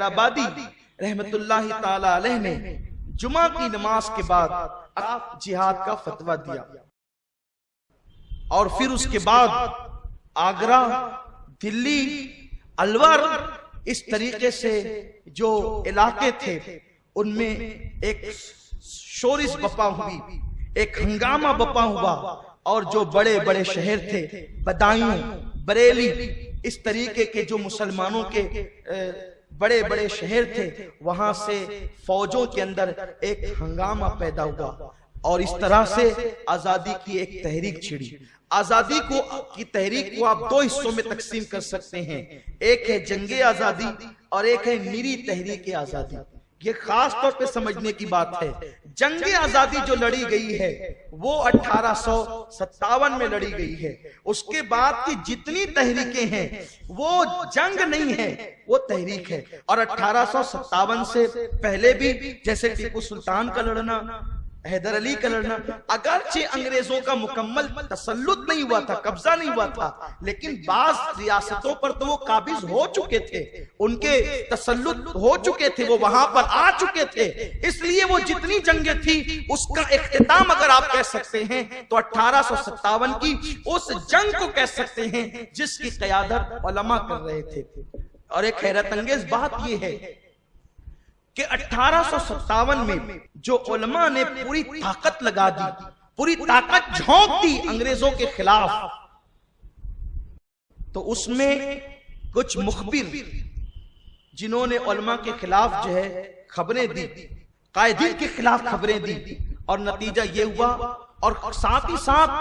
آبادی رحمت اللہ تعالی علیہ نے جمعہ کی نماز کے بعد جہاد کا فتویٰ دیا، اور پھر اس کے بعد آگرہ، دلی، الور، اس طریقے سے جو علاقے تھے ان میں ایک شورش بپا ہوئی، ایک ہنگامہ بپا ہوا، اور جو بڑے بڑے شہر تھے، بدایوں، بریلی، اس طریقے کے جو مسلمانوں کے بڑے بڑے شہر تھے، وہاں سے فوجوں کے اندر ایک ہنگامہ پیدا ہوا، اور اس طرح سے آزادی کی ایک تحریک چھڑی۔ آزادی کی تحریک کو آپ دو حصوں میں تقسیم کر سکتے ہیں، ایک ہے جنگ آزادی اور ایک ہے میری تحریک آزادی۔ یہ خاص طور پہ سمجھنے کی بات ہے، جنگ آزادی جو لڑی گئی ہے وہ 1857 میں لڑی گئی ہے، اس کے بعد کی جتنی تحریکیں ہیں وہ جنگ نہیں ہے، وہ تحریک ہے۔ اور 1857 سے پہلے بھی جیسے ٹیپو سلطان کا لڑنا، حیدر علی کا لڑنا، اگرچہ انگریزوں کا مکمل تسلط نہیں ہوا تھا، قبضہ نہیں ہوا تھا، لیکن بعض ریاستوں پر تو وہ قابض ہو چکے تھے، ان کے تسلط ہو چکے تھے، وہ وہاں پر آ چکے تھے، اس لیے وہ جتنی جنگیں تھی اس کا اختتام اگر آپ کہہ سکتے ہیں تو 1857 کی اس جنگ کو کہہ سکتے ہیں جس کی قیادت علماء کر رہے تھے۔ اور ایک حیرت انگیز بات یہ ہے کہ 1857 میں جو علماء نے پوری طاقت لگا دی، پوری طاقت جھونک دی انگریزوں کے خلاف، تو اس میں کچھ مخبر جنہوں نے علماء کے خلاف جو ہے خبریں دی، قائدین کے خلاف خبریں دی، اور نتیجہ یہ ہوا، اور ساتھ ہی ساتھ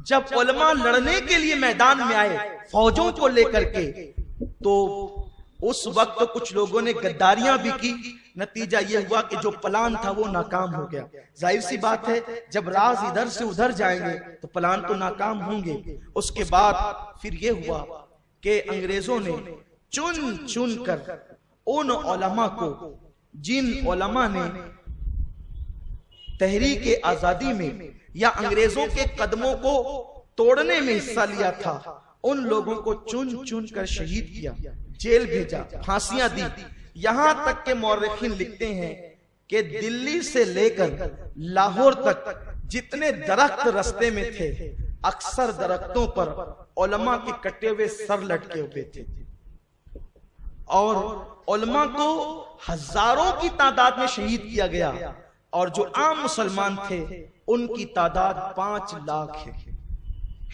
جب علماء لڑنے کے لیے میدان میں آئے فوجوں کو لے کر کے، تو اس وقت کچھ لوگوں نے غداریاں بھی کی، نتیجہ یہ ہوا کہ جو پلان تھا وہ ناکام ہو گیا۔ ظاہر سی بات ہے جب راز ادھر سے ادھر جائیں گے تو پلان تو ناکام ہوں گے۔ اس کے بعد پھر یہ ہوا کہ انگریزوں نے چن چن کر ان علماء کو، جن علماء نے تحریک آزادی میں یا انگریزوں کے قدموں کو توڑنے میں حصہ لیا تھا، ان لوگوں کو چن چن کر شہید کیا، جیل بھیجا، پھانسیاں دی۔ یہاں تک کہ مورخین لکھتے ہیں کہ دلی سے لے کر لاہور تک جتنے درخت رستے میں تھے، اکثر درختوں پر علماء کے کٹے ہوئے سر لٹکے ہوئے تھے، اور علماء کو ہزاروں کی تعداد میں شہید کیا گیا، اور جو عام مسلمان تھے ان کی تعداد 5 لاکھ ہے۔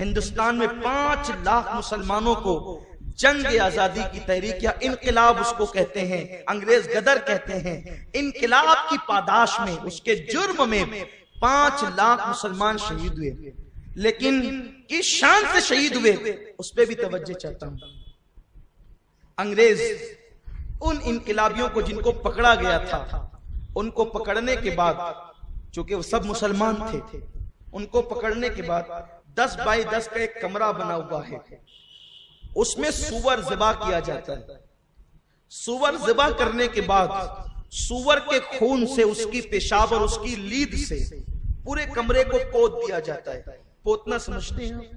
ہندوستان میں 5 لاکھ مسلمانوں کو جنگ آزادی کی تحریک، یا انقلاب اس کو کہتے ہیں، انگریز غدر کہتے ہیں، انقلاب کی پاداش میں، اس کے جرم میں 5 لاکھ مسلمان شہید ہوئے۔ لیکن کس شان سے شہید ہوئے اس پہ بھی توجہ چاہتا ہوں۔ انگریز ان انقلابیوں کو جن کو پکڑا گیا تھا، ان کو پکڑنے کے بعد، چونکہ وہ سب مسلمان تھے، ان کو پکڑنے کے بعد 10 بائی 10 کا ایک کمرہ بنا ہوا ہے، اس میں سور ذبح کیا جاتا ہے۔ سور ذبح کرنے کے بعد سور کے خون سے، اس کی پیشاب اور اس کی لید سے پورے کمرے کو پوت دیا جاتا ہے۔ پوتنا سمجھتے ہیں؟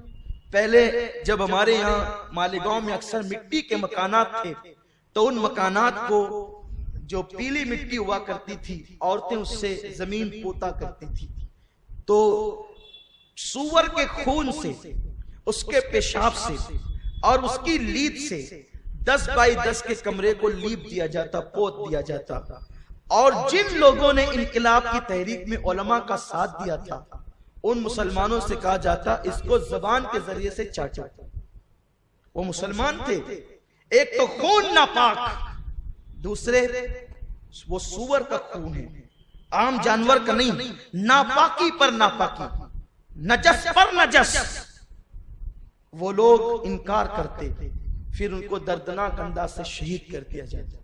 پہلے جب ہمارے یہاں مالیگاؤں میں اکثر مٹی کے مکانات تھے تو ان مکانات کو جو پیلی مٹی ہوا کرتی تھی، عورتیں اس سے زمین پوتا کرتی تھی، تو سور کے خون سے، اس کے پیشاب سے اور اس کی لید سے 10 بائی 10 کے کمرے کو لیپ دیا جاتا، پوت دیا جاتا، اور جن لوگوں نے انقلاب کی تحریک میں علماء کا ساتھ دیا تھا ان مسلمانوں سے کہا جاتا اس کو زبان کے ذریعے سے چاٹو۔ وہ مسلمان تھے، ایک تو خون ناپاک، دوسرے وہ سور کا خون ہے، عام جانور کا نہیں، ناپاکی پر ناپاکی، نجس پر نجس۔ وہ لوگ انکار کرتے، پھر ان کو دردناک انداز سے شہید کر دیا جاتا۔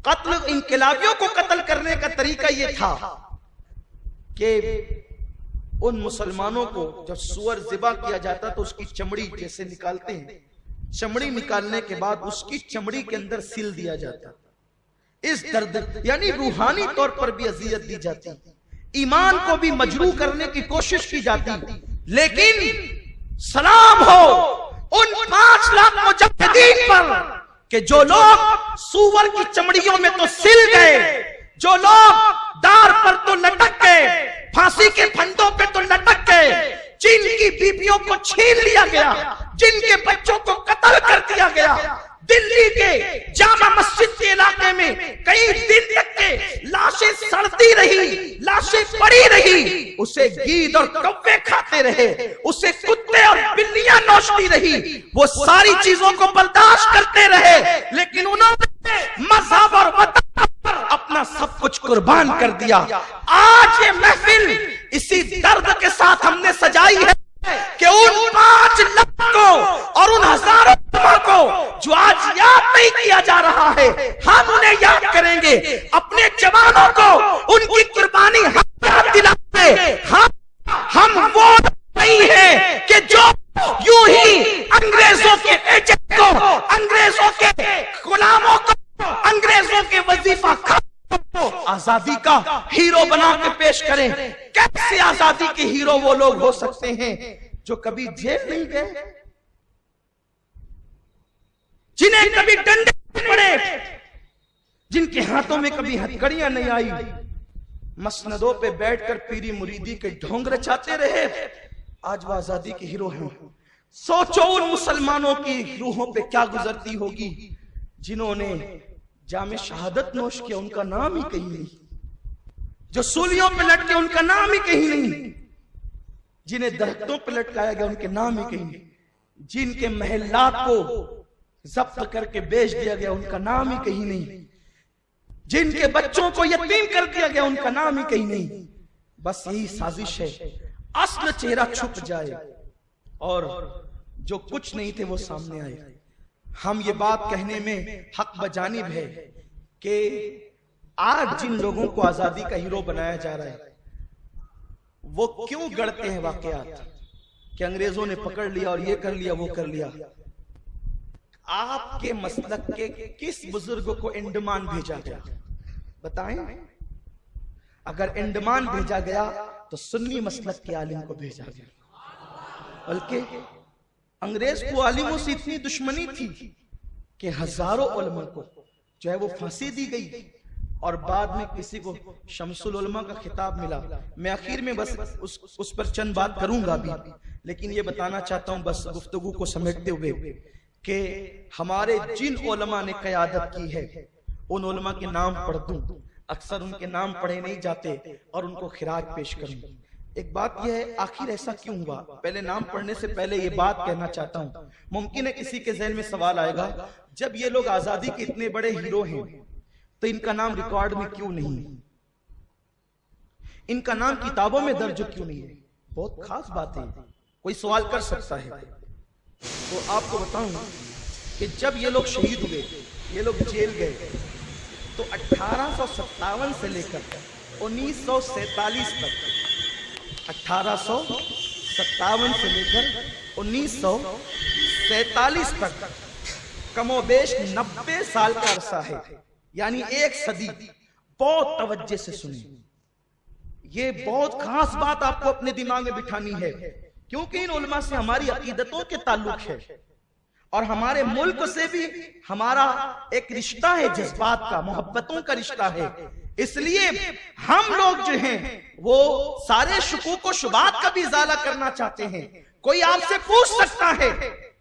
قتل، انقلابیوں کو قتل کرنے کا طریقہ یہ تھا کہ ان مسلمانوں کو جب سور ذبح کیا جاتا تو اس کی چمڑی جیسے نکالتے ہیں، چمڑی نکالنے کے بعد اس کی چمڑی کے اندر سل دیا جاتا، اس درد یعنی روحانی طور پر بھی اذیت دی جاتی، ایمان کو بھی مجروح کرنے کی کوشش کی جاتی۔ لیکن سلام ہو ان 5 لاکھ مجاہدین پر کہ جو لوگ سور کی چمڑیوں میں تو سل گئے، جو لوگ دار پر تو لٹک گئے، پھانسی کے پھندوں پہ تو لٹک گئے، جن کی بیویوں کو چھین لیا گیا، جن کے بچوں کو قتل کر دیا گیا، دلی کے جامع مسجد کے علاقے میں کئی دن تک کے لاشیں سڑتی رہی، لاشیں پڑی رہی، اسے گید اور کوے کھاتے رہے، اسے کتے اور بلیاں نوچتی رہی، وہ ساری چیزوں کو برداشت کرتے رہے، لیکن انہوں نے مذہب اور وطن پر اپنا سب کچھ قربان کر دیا۔ آج یہ محفل اسی درد کے ساتھ ہم نے سجائی ہے کہ ان 5 لاکھ کو اور ان ہزاروں کو جو آج یاد نہیں کیا جا رہا ہے، ہم انہیں یاد کریں گے، اپنے جوانوں کو ان کی قربانی یاد دلاتے۔ ہم وہ نہیں ہیں کہ جو یوں ہی انگریزوں کے ایجنٹ کو، انگریزوں کے غلاموں کو، انگریزوں کے وظیفہ کو آزادی کا ہیرو بنا کے پیش کریں۔ کیسے آزادی کے ہیرو وہ لوگ ہو سکتے ہیں جو کبھی جیل نہیں گئے، جنہیں کبھی ڈنڈے نہیں پڑے، جن کے ہاتھوں میں کبھی ہتھکڑیاں نہیں آئی، مسندوں پہ بیٹھ کر پیری مریدی کے ڈھونگ رچاتے رہے، آج وہ آزادی کے ہیرو ہیں۔ سوچو ان مسلمانوں کی روحوں پہ کیا گزرتی ہوگی جنہوں نے جام شہادت نوش کیا، ان کا نام ہی کہیں نہیں، جو سولیوں پہ لٹکے ان کا نام ہی کہیں نہیں، جنہیں درختوں پہ لٹکایا گیا ان کے نام ہی کہیں نہیں، جن کے محلات کو ضبط کر کے بیچ دیا گیا ان کا نام ہی کہیں نہیں، جن کے بچوں کو یتیم کر دیا گیا ان کا نام ہی کہیں نہیں۔ بس یہی سازش ہے، اصل چہرہ چھپ جائے اور جو کچھ نہیں تھے وہ سامنے آئے۔ ہم یہ بات کہنے میں حق بجانب ہے کہ آج جن لوگوں کو آزادی کا ہیرو بنایا جا رہا ہے وہ کیوں گڑتے ہیں واقعات کہ انگریزوں نے پکڑ لیا اور یہ کر لیا وہ کر لیا۔ آپ کے مسلک کے کس بزرگ کو انڈمان بھیجا گیا بتائیں؟ اگر انڈمان بھیجا گیا تو سنی مسلک کے عالم کو بھیجا گیا، بلکہ انگریز کو عالموں سے اتنی دشمنی تھی کہ ہزاروں علماء کو جو ہے وہ پھانسی دی گئی اور بعد میں کسی کو شمس العلماء کا خطاب ملا۔ میں آخر میں بس اس پر چند بات کروں گا بھی، لیکن یہ بتانا چاہتا ہوں بس گفتگو کو سمیٹتے ہوئے کہ ہمارے جن علماء نے قیادت کی ہے ان علماء کے نام پڑھ دوں، اکثر ان کے نام پڑھے نہیں جاتے اور ان کو خراج پیش کروں۔ ایک بات یہ ہے آخر ایسا کیوں ہوا، پہلے نام پڑھنے سے پہلے یہ بات کہنا چاہتا ہوں۔ ممکن ہے کسی کے ذہن میں سوال آئے گا جب یہ لوگ آزادی کے اتنے بڑے ہیرو ہیں تو ان کا نام ریکارڈ میں کیوں نہیں ہے، ان کا نام کتابوں میں درج کیوں نہیں ہے؟ بہت خاص بات ہے، کوئی سوال کر سکتا ہے۔ تو آپ کو بتاؤں کہ جب یہ لوگ شہید ہوئے، یہ لوگ جیل گئے، تو 1857 سے لے کر 1947 تک، 1857 سے لے کر 1947 تک کم و بیش 90 سال کا عرصہ ہے، یعنی 1 صدی۔ بہت توجہ سے سنیں، یہ بہت خاص بات آپ کو اپنے دماغ میں بٹھانی ہے، کیونکہ ان علماء سے ہماری عقیدتوں کے تعلق ہے اور ہمارے ملک سے بھی ہمارا ایک رشتہ ہے، جذبات کا، محبتوں کا رشتہ ہے۔ اس لیے ہم لوگ جو ہیں وہ سارے شکوک و شبہات کا بھی ازالہ کرنا چاہتے ہیں۔ کوئی آپ سے پوچھ سکتا ہے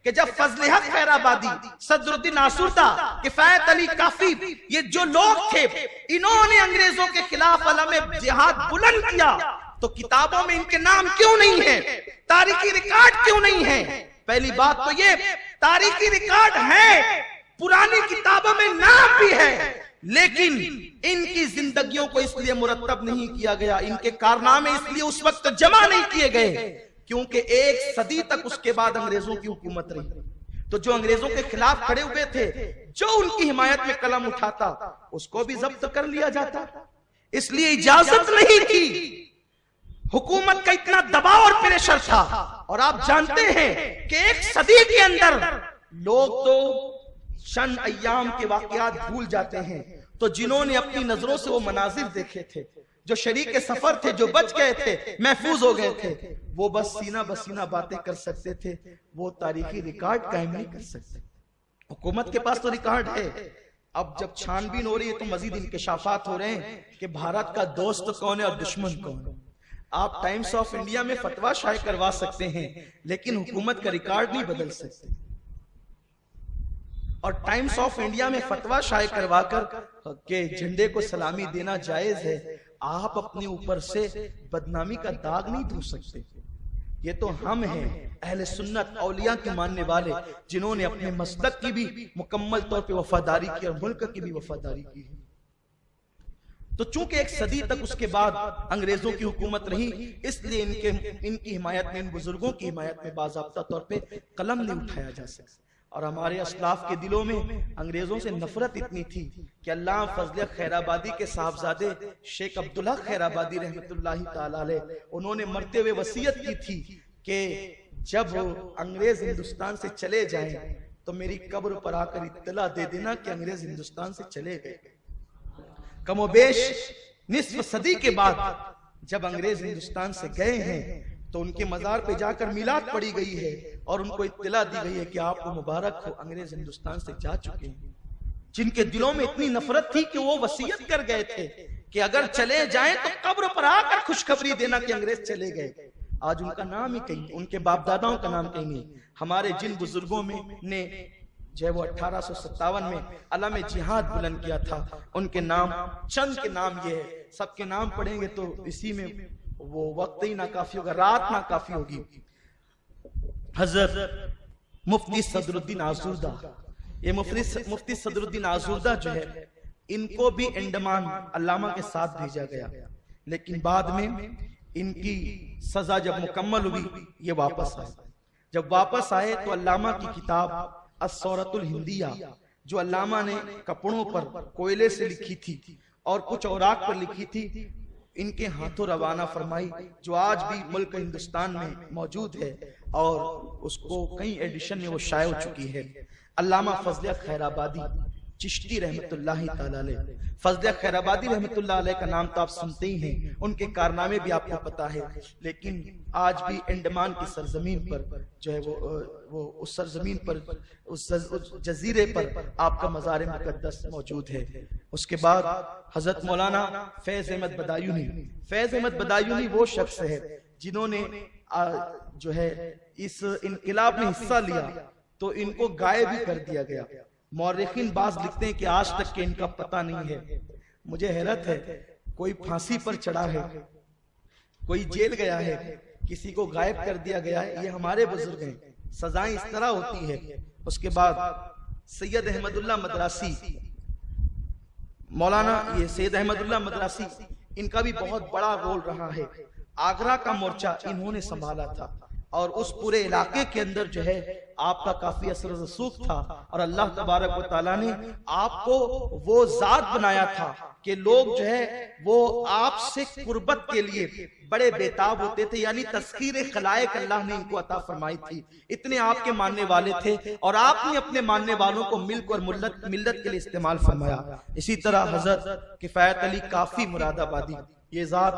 کہ جب فضل حق خیر آبادی، صدر الدین آسودہ، کفایت علی کافی، یہ جو لوگ تھے انہوں نے انگریزوں کے خلاف علم جہاد بلند کیا تو کتابوں میں ان کے نام کیوں نہیں ہیں، تاریخی ریکارڈ کیوں نہیں ہیں؟ پہلی بات تو یہ تاریخی ریکارڈ ہے، پرانی کتابوں میں نام بھی ہے، لیکن ان کی زندگیوں کو اس لیے مرتب نہیں کیا گیا، ان کے کارنامے اس لیے اس وقت جمع نہیں کیے گئے کیونکہ 1 صدی تک اس کے بعد انگریزوں کی حکومت رہی۔ تو جو انگریزوں کے خلاف کھڑے ہوئے تھے، جو ان کی حمایت میں قلم اٹھاتا اس کو بھی ضبط کر لیا جاتا، اس لیے اجازت نہیں تھی۔ حکومت کا اتنا دباؤ اور پریشر تھا، اور آپ جانتے ہیں کہ 1 صدی کے اندر لوگ تو چند ایام کے واقعات بھول جاتے ہیں، تو جنہوں نے اپنی نظروں سے وہ مناظر دیکھے تھے، جو شریک سفر تھے، جو بچ گئے تھے، محفوظ ہو گئے تھے، وہ بس سینہ بسینہ باتیں کر سکتے تھے، وہ تاریخی ریکارڈ قائم نہیں کر سکتے۔ حکومت کے پاس تو ریکارڈ ہے. اب جب چھانبین ہو رہی ہے تو مزید انکشافات ہو رہے ہیں کہ بھارت کا دوست کون ہے اور دشمن کون ہے. آپ ٹائمز آف انڈیا میں فتویٰ شائع کروا سکتے ہیں لیکن حکومت کا ریکارڈ نہیں بدل سکتے. اور ٹائمز آف انڈیا میں فتویٰ شائع کروا کر کہ جھنڈے کو سلامی دینا جائز ہے، آپ اپنے اوپر سے بدنامی کا داغ نہیں دھو سکتے. یہ تو ہم ہیں اہل سنت اولیاء کے ماننے والے جنہوں نے اپنے مسلک کی بھی مکمل طور پہ وفاداری کی اور ملک کی بھی وفاداری کی ہے. تو چونکہ ایک صدی تک اس کے بعد انگریزوں کی حکومت رہی، اس لیے ان کی حمایت میں، ان بزرگوں کی حمایت میں باضابطہ طور پہ قلم نہیں اٹھایا جا سکتا. اور ہمارے اسلاف کے دلوں میں انگریزوں سے نفرت اتنی تھی کہ علامہ فضل خیرآبادی کے صاحبزادے شیخ عبداللہ خیرآبادی رحمت اللہ تعالی علیہ، انہوں نے مرتے ہوئے وصیت کی تھی کہ جب انگریز ہندوستان سے چلے جائیں تو میری قبر پر آ کر اطلاع دے دینا کہ انگریز ہندوستان سے چلے گئے. کم و بیش نصف صدی کے بعد جب انگریز ہندوستان سے گئے ہیں تو ان کے مزار پہ جا کر میلاد پڑھی گئی ہے اور ان کو اطلاع دی گئی ہے کہ آپ کو مبارک ہو، انگریز ہندوستان سے جا چکے ہیں. جن کے دلوں میں اتنی نفرت تھی کہ وہ وصیت کر گئے تھے کہ اگر چلے جائیں تو قبر پر آ کر خوشخبری دینا کہ انگریز چلے گئے. آج ان کا نام ہی کہیں، ان کے باپ داداؤں کا نام کہیں نہیں. ہمارے جن بزرگوں میں نے جو ہے وہ 1857 میں علم جہاد بلند کیا تھا، ان کے نام، چند کے نام یہ ہے. سب کے نام پڑھیں گے تو اسی میں وہ وقت ہی نہ کافی ہوگا، رات نہ کافی ہوگی. حضرت مفتی صدر الدین آزردہ، یہ مفتی صدر الدین آزردہ جو ہے ان کو بھی انڈمان علامہ کے ساتھ بھیجا گیا، لیکن بعد میں ان کی سزا جب مکمل ہوئی یہ واپس آئے. جب واپس آئے تو علامہ کی کتاب السورۃ الہندیہ جو علامہ نے کپڑوں پر کوئلے سے لکھی تھی اور کچھ اوراق پر لکھی تھی، ان کے ہاتھوں روانہ فرمائی، جو آج بھی ملک ہندوستان میں موجود ہے اور اس کو کئی ایڈیشن میں وہ شائع ہو چکی ہے. علامہ فضل خیرآبادی چشتی رحمت اللہ تعالی علیہ. فضل خیرآبادی رحمت اللہ علیہ کا نام تو آپ سنتے ہی ہیں، ان کے کارنامے بھی آپ کو پتا ہے، لیکن آج بھی انڈمان کی سرزمین پر جو ہے وہ اس سرزمین پر، اس جزیرے پر آپ کا مزار مقدس موجود ہے. اس کے بعد حضرت مولانا فیض احمد بدایونی. فیض احمد بدایونی وہ شخص ہے جنہوں نے جو ہے اس انقلاب میں حصہ لیا تو ان کو غائب بھی کر دیا گیا. مورخین بعض لکھتے ہیں کہ آج تک کہ ان کا پتہ نہیں ہے. مجھے حیرت ہے، کوئی پھانسی پر چڑھا ہے، کوئی جیل گیا ہے، کسی کو غائب کر دیا گیا ہے. یہ ہمارے بزرگ ہیں، سزائیں اس طرح ہوتی ہے. اس کے بعد سید احمد اللہ مدراسی، مولانا یہ سید احمد اللہ مدراسی، ان کا بھی بہت بڑا رول رہا ہے. آگرہ کا مورچہ انہوں نے سنبھالا تھا اور اس پورے علاقے کے اندر جو ہے آپ کا کافی اثر و رسوخ تھا، اور اللہ تبارک و تعالیٰ نے آپ کو وہ ذات بنایا تھا کہ لوگ جو ہے وہ آپ سے قربت کے لیے بڑے بیتاب ہوتے تھے. یعنی تذکیر خلائق اللہ نے ان کو عطا فرمائی تھی، اتنے آپ کے ماننے والے تھے اور آپ نے اپنے ماننے والوں کو ملک اور ملت کے لیے استعمال فرمایا. اسی طرح حضرت کفایت علی کافی مراد آبادی، یہ ذات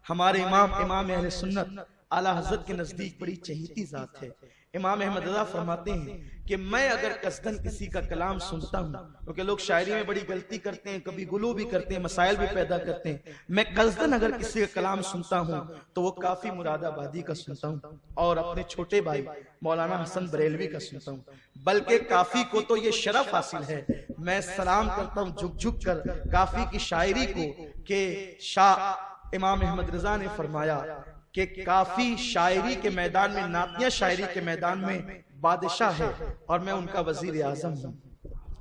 ہمارے امام اہل سنت اعلیٰ حضرت کے نزدیک بڑی چہیتی ذات ہے. امام احمد رضا فرماتے ہیں کہ میں اگر قصدن کسی کا کلام سنتا ہوں، کیونکہ لوگ شاعری میں بڑی غلطی کرتے ہیں، کبھی غلو بھی کرتے ہیں، مسائل بھی پیدا کرتے ہیں. میں قصدن اگر کسی کا کلام سنتا ہوں تو وہ کافی مراد آبادی کا سنتا ہوں اور اپنے چھوٹے بھائی مولانا حسن بریلوی کا سنتا ہوں. بلکہ کافی کو تو یہ شرف حاصل ہے، میں سلام کرتا ہوں جھک جھک کر کافی کی شاعری کو کہ شاہ امام احمد رضا نے فرمایا کہ کافی شاعری کے میدان میں، نعتیہ شاعری کے میدان میں بادشاہ ہے اور میں ان کا وزیر اعظم ہوں.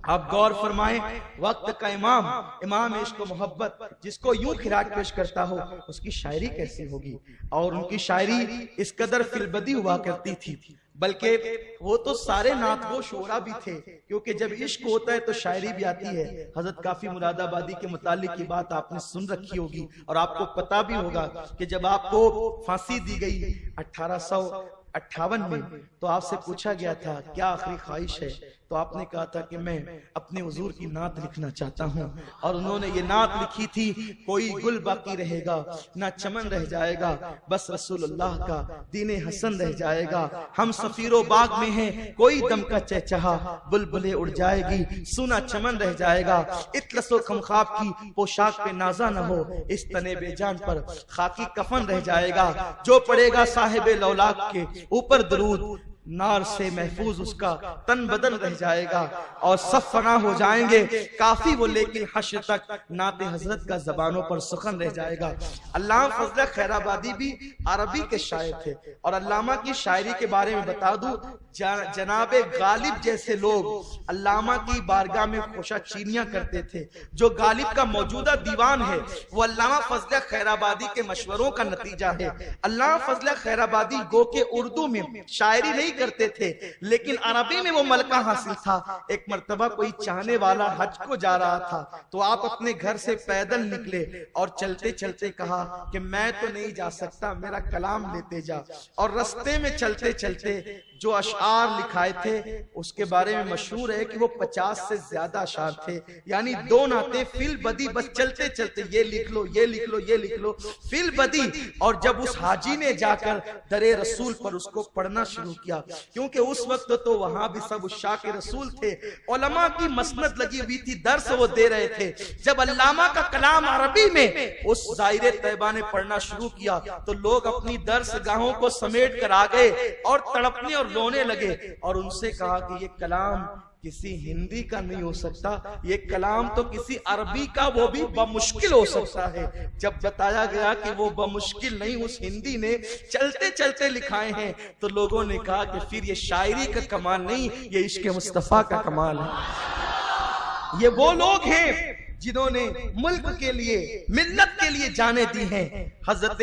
آپ غور فرمائیں، وقت کا امام عشق و محبت جس کو یوں خراج پیش کرتا ہو اس کی شاعری کیسی ہوگی. اور ان کی شاعری اس قدر فی البدی ہوا کرتی تھی، بلکہ وہ تو سارے نعت گو شعرا بھی تھے، کیونکہ جب عشق ہوتا ہے تو شاعری بھی آتی ہے. حضرت کافی مراد آبادی کے متعلق کی بات آپ نے سن رکھی ہوگی اور آپ کو پتا بھی ہوگا کہ جب آپ کو پھانسی دی گئی 1858 میں تو آپ سے پوچھا گیا تھا کیا آخری خواہش ہے، تو آپ نے کہا تھا کہ میں اپنے حضور کی نعت لکھنا چاہتا ہوں، اور انہوں نے یہ نعت لکھی تھی، کوئی گل باقی رہے گا نہ چمن رہ جائے گا، بس رسول اللہ کا دین حسن رہ جائے گا، ہم سفیر و باغ میں ہیں کوئی دم کا چہچہا، بلبلیں اڑ جائے گی سونا چمن رہ جائے گا، اطلس و خمخاب کی پوشاک پہ نازا نہ ہو، اس تنے بے جان پر خاکی کفن رہ جائے گا، جو پڑے گا صاحب لولاک کے اوپر درود، نار سے محفوظ اس کا تن بدن رہ جائے گا، اور سب فنا ہو جائیں گے کافی وہ، لیکن حشر تک نعت حضرت کا زبانوں پر سخن رہ جائے گا۔ علامہ فضل خیر آبادی بھی عربی کے شاعر تھے، اور علامہ کی شاعری کے بارے میں بتا دوں، جناب غالب جیسے لوگ علامہ کی بارگاہ میں خوشہ چینیاں کرتے تھے۔ جو غالب کا موجودہ دیوان ہے وہ علامہ فضل خیر آبادی کے مشوروں کا نتیجہ ہے۔ علامہ فضل خیر آبادی گو کہ اردو میں شاعری نہیں کرتے تھے، لیکن عربی میں وہ ملکہ حاصل تھا۔ ایک مرتبہ کوئی چاہنے والا حج کو جا رہا تھا، تو آپ اپنے گھر سے پیدل نکلے اور چلتے چلتے کہا کہ میں تو نہیں جا سکتا، میرا کلام لیتے جا، اور رستے میں چلتے چلتے جو اشعار لکھائے تھے اس کے بارے میں مشہور ہے کہ وہ 50 سے زیادہ اشعار تھے، یعنی دو نعتیں فل بدی، بس چلتے چلتے یہ لکھ لو یہ لکھ لو یہ لکھ لو فل بدی۔ اور جب اس حاجی نے جا کر در رسول پر اس کو پڑھنا شروع کیا، کیونکہ اس وقت تو وہاں بھی سب عشاق رسول تھے، علماء کی مسند لگی ہوئی تھی، درس وہ دے رہے تھے، جب علامہ کا کلام عربی میں اس زائر طیبہ نے پڑھنا شروع کیا تو لوگ اپنی درس گاہوں کو سمیٹ کر آ گئے اور تڑپنے اور رونے لگے، اور ان سے کہا کہ یہ کلام کسی ہندی کا نہیں ہو سکتا، یہ کلام تو کسی عربی کا، وہ بھی بمشکل ہو سکتا ہے۔ جب بتایا گیا کہ وہ بمشکل نہیں، اس ہندی نے چلتے چلتے لکھائے ہیں، تو لوگوں نے کہا کہ پھر یہ شاعری کا کمال نہیں، یہ عشق مصطفیٰ کا کمال ہے۔ یہ وہ لوگ ہیں جنہوں نے ملک کے لیے ملت کے لیے جانیں دی ہیں۔ حضرت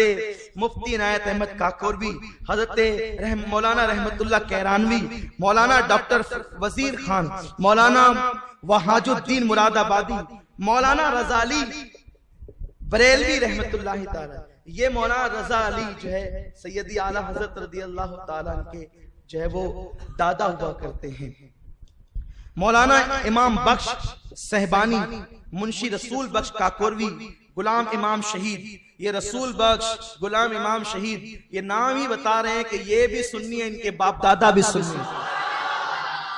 مفتی عنایت احمد کاکوروی، حضرت مولانا رحمت اللہ کیرانوی، مولانا ڈاکٹر وزیر خان، مولانا وحاج الدین مراد آبادی، مولانا رضا علی بریلوی رحمت اللہ تعالی، یہ مولانا رضا علی جو ہے سیدی اعلیٰ حضرت رضی اللہ تعالیٰ کے جو ہے وہ دادا ہوا کرتے ہیں۔ مولانا امام بخش صہبانی، منشی رسول بخش کاکوروی، غلام امام شہید، یہ رسول بخش غلام امام شہید، یہ نام ہی بتا رہے ہیں کہ یہ بھی سنی ہے، ان کے باپ دادا بھی سنی ہے،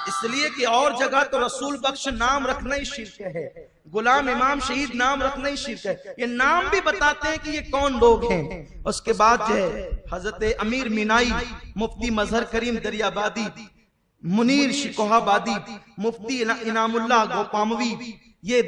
اس لیے کہ اور جگہ تو رسول بخش نام رکھنا ہی شرک ہے، غلام امام شہید نام رکھنا ہی شرک ہے، یہ نام بھی بتاتے ہیں کہ یہ کون لوگ ہیں۔ اس کے بعد جو ہے حضرت امیر مینائی، مفتی مظہر کریم دریابادی، منیر شکوہ آبادی، مفتی انعام اللہ گوپاموی، یہ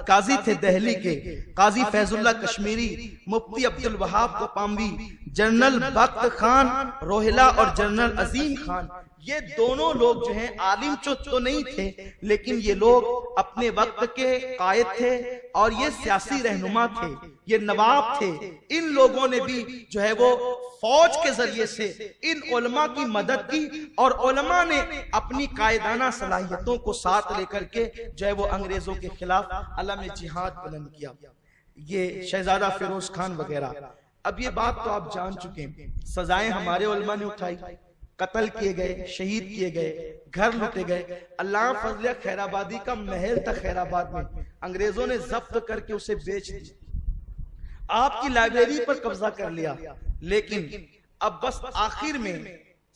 قاضی تھے دہلی کے، قاضی فیض اللہ کشمیری، مفتی عبد الوہاب گوپاموی، جنرل بخت خان روہلا اور جنرل عظیم خان، یہ دونوں لوگ جو ہیں عالم تو نہیں تھے، لیکن یہ لوگ اپنے وقت کے قائد تھے اور یہ سیاسی رہنما تھے، یہ نواب تھے۔ ان لوگوں نے بھی جو ہے وہ فوج کے ذریعے سے ان علماء کی مدد کی، اور علماء نے اپنی قائدانہ صلاحیتوں کو ساتھ لے کر کے جو ہے وہ انگریزوں کے خلاف علم جہاد بلند کیا، یہ شہزادہ فیروز خان وغیرہ۔ اب یہ بات تو آپ جان چکے ہیں، سزائیں ہمارے علماء نے اٹھائی، قتل کیے گئے، شہید کیے گئے، گھر لوٹے گئے۔ علامہ فضل خیر آبادی کا محل تھا خیر آباد میں، انگریزوں نے ضبط کر کے اسے بیچ دیا، آپ کی لائبریری پر قبضہ کر لیا، لیکن اب بس آخر میں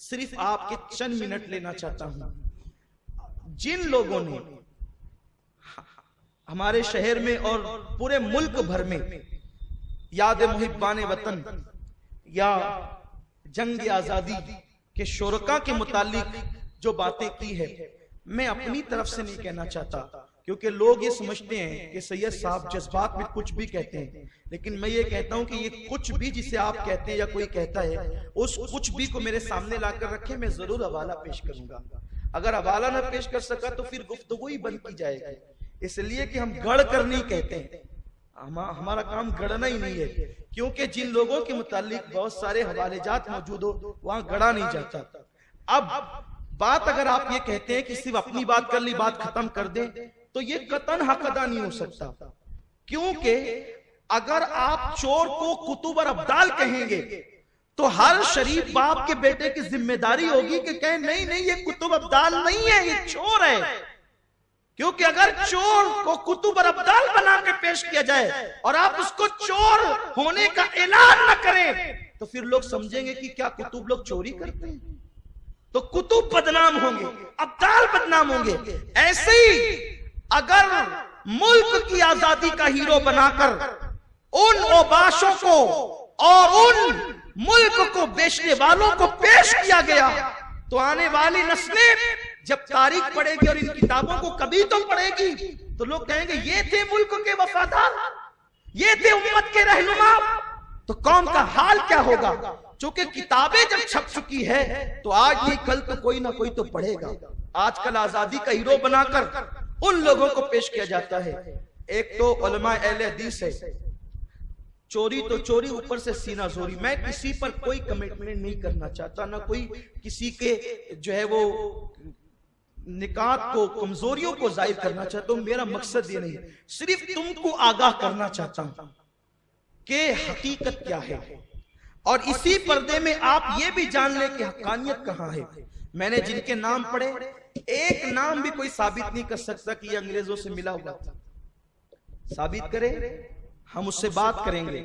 صرف آپ کے چند منٹ لینا چاہتا ہوں۔ جن لوگوں نے ہمارے شہر میں اور پورے ملک بھر میں یاد محبان وطن یا جنگ آزادی کے شرکا کے متعلق جو باتیں کی ہے، میں اپنی طرف سے نہیں کہنا چاہتا، کیونکہ لوگ یہ سمجھتے ہیں کہ سید صاحب جذبات میں کچھ بھی کہتے ہیں، لیکن میں یہ کہتا ہوں کہ یہ کچھ بھی جسے آپ کہتے ہیں یا کوئی کہتا ہے، اس کچھ بھی کو میرے سامنے لا کر رکھے، میں ضرور حوالہ پیش کروں گا۔ اگر حوالہ نہ پیش کر سکا تو پھر گفتگو ہی بند کی جائے گی، اس لیے کہ ہم گڑھ کر نہیں کہتے ہیں، ہمارا کام گڑھنا ہی نہیں ہے، کیونکہ جن لوگوں کے متعلق بہت سارے حوالے جات موجود ہو وہاں گڑھا نہیں جاتا۔ اب بات اگر آپ یہ کہتے ہیں کہ صرف اپنی بات کر لی بات ختم کر دیں تو یہ قطعاً حق ادا نہیں ہو سکتا، کیونکہ اگر آپ چور کو کتب اور ابدال کہیں گے تو ہر شریف باپ کے بیٹے کی ذمہ داری ہوگی کہ کہیں نہیں نہیں یہ کتب ابدال نہیں ہے، یہ چور ہے. کیونکہ اگر چور کو کتب اور ابدال بنا کے پیش کیا جائے اور آپ اس کو چور ہونے کا اعلان نہ کریں تو پھر لوگ سمجھیں گے کہ کیا کتب لوگ چوری کرتے ہیں، تو کتب بدنام ہوں گے، ابدال بدنام ہوں گے. ایسے ہی اگر ملک کی آزادی کا ہیرو بنا کر ان اوباشوں کو اور ان ملک کو بیچنے والوں کو پیش کیا گیا تو آنے والی نسلیں جب تاریخ پڑھے گی اور ان کتابوں کو کبھی تو پڑھے گی تو لوگ کہیں گے یہ تھے ملک کے وفادار، یہ تھے امت کے رہنما. تو قوم کا حال کیا ہوگا؟ چونکہ کتابیں جب چھپ چکی ہے تو آج نہیں کل تو کوئی نہ کوئی تو پڑھے گا. آج کل آزادی کا ہیرو بنا کر ان لوگوں کو پیش کیا جاتا ہے. ایک تو علماء اہل حدیث ہے، چوری تو چوری، اوپر سے سینہ زوری. میں کسی پر کوئی کمنٹمنٹ نہیں کرنا چاہتا، نہ کوئی کسی کے جو ہے وہ نکات کو، کمزوریوں کو ظاہر کرنا چاہتا ہوں. میرا مقصد یہ نہیں، صرف تم کو آگاہ کرنا چاہتا ہوں کہ حقیقت کیا ہے، اور اسی پردے میں آپ یہ بھی جان لیں کہ حقانیت کہاں ہے. میں نے جن کے نام پڑھے ایک نام بھی کوئی ثابت نہیں کر سکتا کہ یہ انگریزوں سے ملا ہوا تھا. ثابت کرے ہم اس سے بات کریں گے،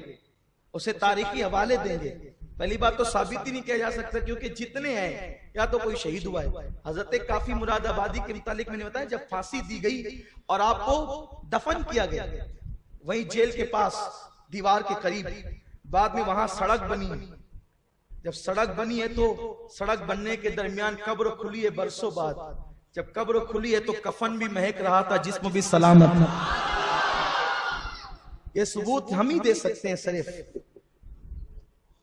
اسے تاریخی حوالے دیں گے. پہلی بات تو ثابت ہی نہیں کیا جا سکتا کیونکہ جتنے ہیں یا تو کوئی شہید ہوا ہے. حضرت کافی مراد آبادی کے متعلق میں نے بتایا جب پھانسی دی گئی اور آپ کو دفن کیا گیا وہیں جیل کے پاس دیوار کے قریب، بعد میں وہاں سڑک بنی. جب سڑک بنی ہے تو سڑک بننے کے درمیان قبر کھلی ہے برسوں بعد. جب قبر کھلی ہے تو کفن بھی مہک رہا تھا، جسم بھی سلامت تھا. یہ ثبوت ہم ہی دے سکتے ہیں صرف،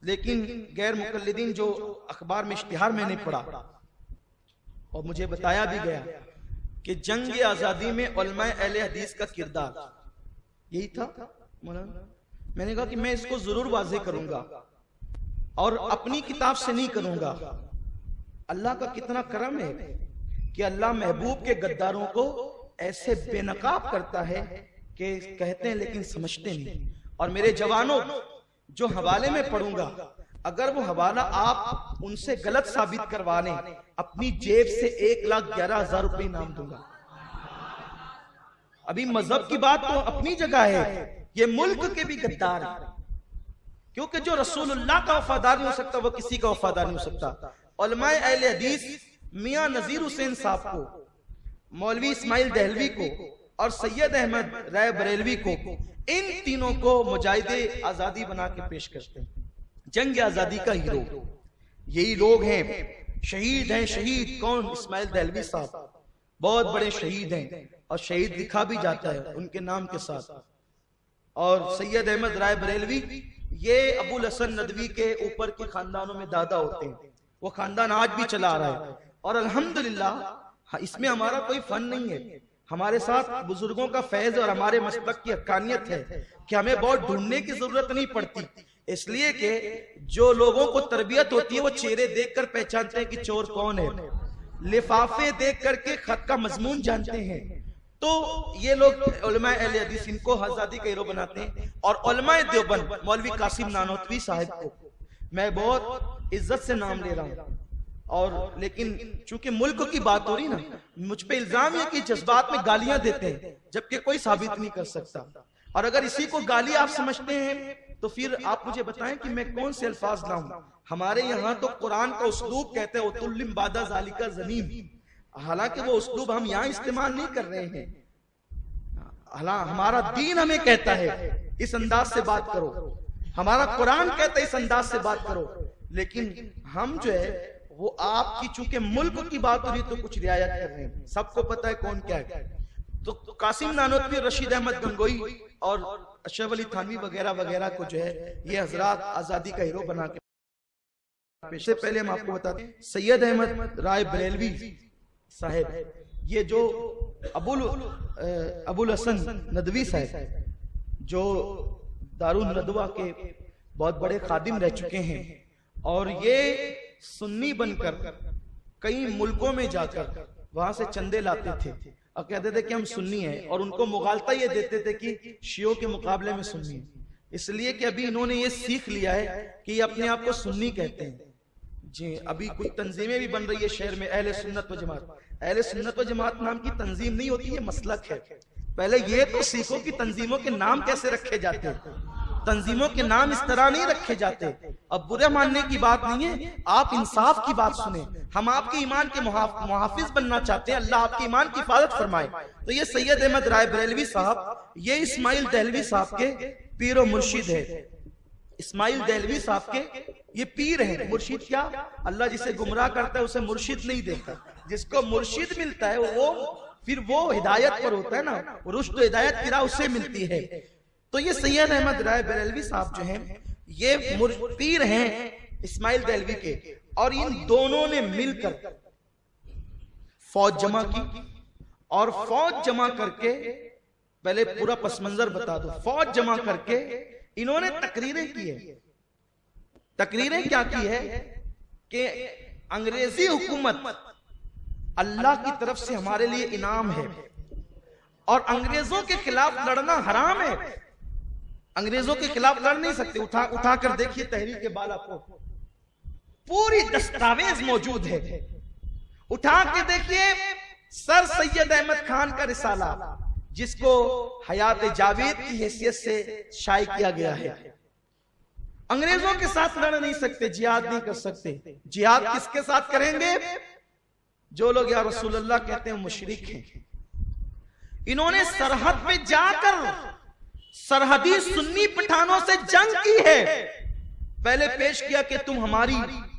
لیکن غیر مقلدین جو اخبار میں اشتہار میں نے پڑھا اور مجھے بتایا بھی گیا کہ جنگ آزادی میں علماء اہل حدیث کا کردار یہی تھا. میں نے کہا کہ میں اس کو ضرور واضح کروں گا اور اپنی کتاب سے نہیں کروں گا. اللہ کا کتنا کرم ہے کہ اللہ محبوب کے غداروں کو ایسے بے نقاب کرتا ہے کہ کہتے ہیں لیکن سمجھتے نہیں. اور میرے جوانوں جو حوالے میں پڑھوں گا اگر وہ حوالہ آپ ان سے غلط ثابت کروا لیں اپنی جیب سے 1,11,000 روپے انعام دوں گا. ابھی مذہب کی بات تو اپنی جگہ ہے، یہ ملک کے بھی غدار ہیں کیونکہ جو رسول اللہ کا وفادار نہیں ہو سکتا وہ کسی کا وفادار نہیں ہو سکتا. علماء اہل حدیث میاں نذیر حسین صاحب کو، مولوی اسماعیل دہلوی کو اور سید احمد رائے بریلوی کو، ان تینوں کو مجاہد آزادی بنا کے پیش کرتے ہیں. جنگ آزادی کا ہیرو یہی لوگ ہیں. شہید ہیں. شہید کون؟ اسماعیل دہلوی صاحب بہت بڑے شہید ہیں اور شہید لکھا بھی جاتا ہے ان کے نام کے ساتھ. اور سید احمد رائے بریلوی یہ ابو الحسن ندوی کے اوپر کے خاندانوں میں دادا ہوتے ہیں. وہ خاندان آج بھی چلا آ رہا ہے اور الحمدللہ اس میں ہمارا کوئی فن نہیں ہے. ہمارے ساتھ بزرگوں کا فیض اور ہمارے مسلک کی حقانیت ہے کہ ہمیں بہت ڈھونڈنے کی ضرورت نہیں پڑتی، اس لیے کہ جو لوگوں کو تربیت ہوتی ہے وہ چہرے دیکھ کر پہچانتے ہیں کہ چور کون ہے، لفافے دیکھ کر کے خط کا مضمون جانتے ہیں. تو یہ لوگ علماء اہل حدیث ان کو آزادی کا ہیرو بناتے ہیں. اور علماء دیوبند مولوی قاسم نانوتوی صاحب کو میں بہت عزت سے نام لے رہا ہوں، اور لیکن چونکہ ملک کی بات ہو رہی نا مجھ پہ الزام ہے کہ جذبات میں گالیاں دیتے ہیں جبکہ کوئی ثابت نہیں کر سکتا. اور اگر اسی کو گالی آپ سمجھتے ہیں تو پھر آپ مجھے بتائیں کہ میں کون سے الفاظ لاؤں. ہمارے یہاں تو قرآن کا اسلوب کہتے ہیں وَتُلِّمْ بَعْدَ ذَلِكَ زَنِيمٌ، حالانکہ وہ اسلوب ہم یہاں استعمال نہیں کر رہے ہیں. ہمارا دین ہمیں کہتا ہے اس انداز سے بات کرو، ہمارا قرآن کہتا ہے اس انداز سے بات کرو، لیکن ہم جو ہے وہ آپ کی چونکہ ملک کی بات ہو رہی تو کچھ رعایت کر رہے ہیں. سب کو پتا ہے کون کیا ہے. تو قاسم نانوتوی، رشید احمد گنگوئی اور اشرف علی تھانوی وغیرہ وغیرہ کو جو ہے یہ حضرات آزادی کا ہیرو بنا کے. اس سے پہلے ہم آپ کو بتاتے ہیں سید احمد رائے بریلوی صاحب، یہ جو ابو الحسن ندوی صاحب جو دارالندوہ کے بہت بڑے خادم رہ چکے ہیں، اور یہ سنی بن کر کئی ملکوں میں جا کر وہاں سے چندے لاتے تھے اور کہتے تھے کہ ہم سنی ہیں، اور ان کو مغالطہ یہ دیتے تھے کہ شیعوں کے مقابلے میں سنی ہیں. اس لیے کہ ابھی انہوں نے یہ سیکھ لیا ہے کہ یہ اپنے آپ کو سنی کہتے ہیں. جی ابھی کچھ تنظیمیں بھی بن رہی ہے شہر میں اہل سنت و جماعت. اہل سنت و جماعت نام کی تنظیم نہیں ہوتی، یہ مسلک ہے. پہلے یہ تو سیکھو کہ تنظیموں کے نام کیسے رکھے جاتے ہیں. تنظیموں کے نام اس طرح نہیں رکھے جاتے. اب برے ماننے کی بات نہیں ہے، آپ انصاف کی بات سنیں. ہم آپ کے ایمان کے محافظ بننا چاہتے ہیں، اللہ آپ کے ایمان کی حفاظت فرمائے. تو یہ سید احمد رائے بریلوی صاحب یہ اسماعیل دہلوی صاحب کے پیر و مرشد ہے. اسماعیل دہلوی صاحب کے یہ پیر ہیں. مرشد کیا؟ اللہ جسے گمراہ کرتا ہے اسے مرشد نہیں دیتا. جس کو مرشد ملتا ہے وہ ہدایت پر ہوتا ہے نا، رشد و ہدایت کی راہ اسے ملتی ہے. تو یہ سید احمد رائے بریلوی صاحب جو ہیں یہ پیر ہیں اسماعیل دہلوی کے، اور ان دونوں نے مل کر فوج جمع کی. اور فوج جمع کر کے پہلے پورا پس منظر بتا دو. فوج جمع کر کے انہوں نے تقریریں کی ہے. تقریریں کیا کی ہے کہ انگریزی حکومت اللہ کی طرف سے ہمارے لیے انعام ہے اور انگریزوں کے خلاف لڑنا حرام ہے. انگریزوں کے خلاف لڑ نہیں سکتے. اٹھا کر دیکھیے تحریک کے بالا کو، پوری دستاویز موجود ہے. اٹھا کے دیکھیے سر سید احمد خان کا رسالہ جس کو حیات جاوید کی حیثیت سے شائع کیا گیا ہے. انگریزوں کے ساتھ لڑ نہیں سکتے، جہاد نہیں کر سکتے. جہاد کس کے ساتھ کریں گے؟ جو لوگ یا رسول اللہ کہتے ہیں مشرک ہیں. انہوں نے سرحد پہ جا کر سرحدی سنی پٹھانوں سے جنگ کی ہے. پہلے پیش کیا کہ تم ہماری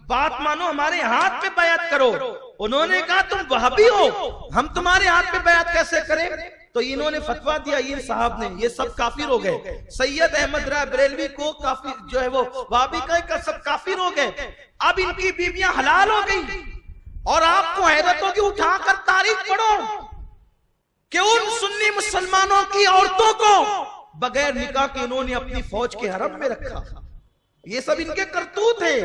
بات مانو، ہمارے ہاتھ پہ بیعت کرو. انہوں نے کہا تم وہابی ہو، ہم تمہارے ہاتھ پہ بیعت کیسے کریں؟ تو انہوں نے فتویٰ دیا یہ صاحب نے، یہ سب کافر ہو گئے. سید احمد رائے بریلوی کو کافر جو ہے وہ وہابی کا سب کافر ہو گئے. اب ان کی بیویاں حلال ہو گئی. اور آپ کو حیرت ہوگی، اٹھا کر تاریخ پڑھو کہ ان سنی مسلمانوں کی عورتوں کو بغیر نکاح کے انہوں نے اپنی فوج کے حرم میں رکھا. یہ سب ان کے کرتوت ہیں.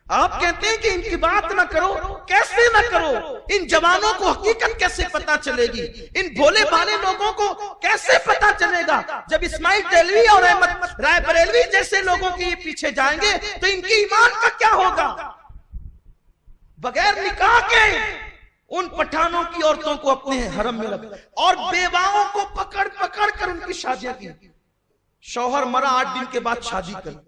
آپ کہتے ہیں کہ ان کی بات نہ کرو. کیسے نہ کرو؟ ان جوانوں کو حقیقت کیسے پتا چلے گی؟ ان بھولے بھالے لوگوں کو کیسے پتا چلے گا؟ جب اسماعیل دہلوی اور احمد رائے بریلوی جیسے لوگوں کے پیچھے جائیں گے تو ان کی ایمان کا کیا ہوگا؟ بغیر نکاح کے ان پٹھانوں کی عورتوں کو اپنے حرم میں رکھ اور بیواؤں کو پکڑ کر ان کی شادیاں کی. شوہر مرا 8 دن کے بعد شادی کر.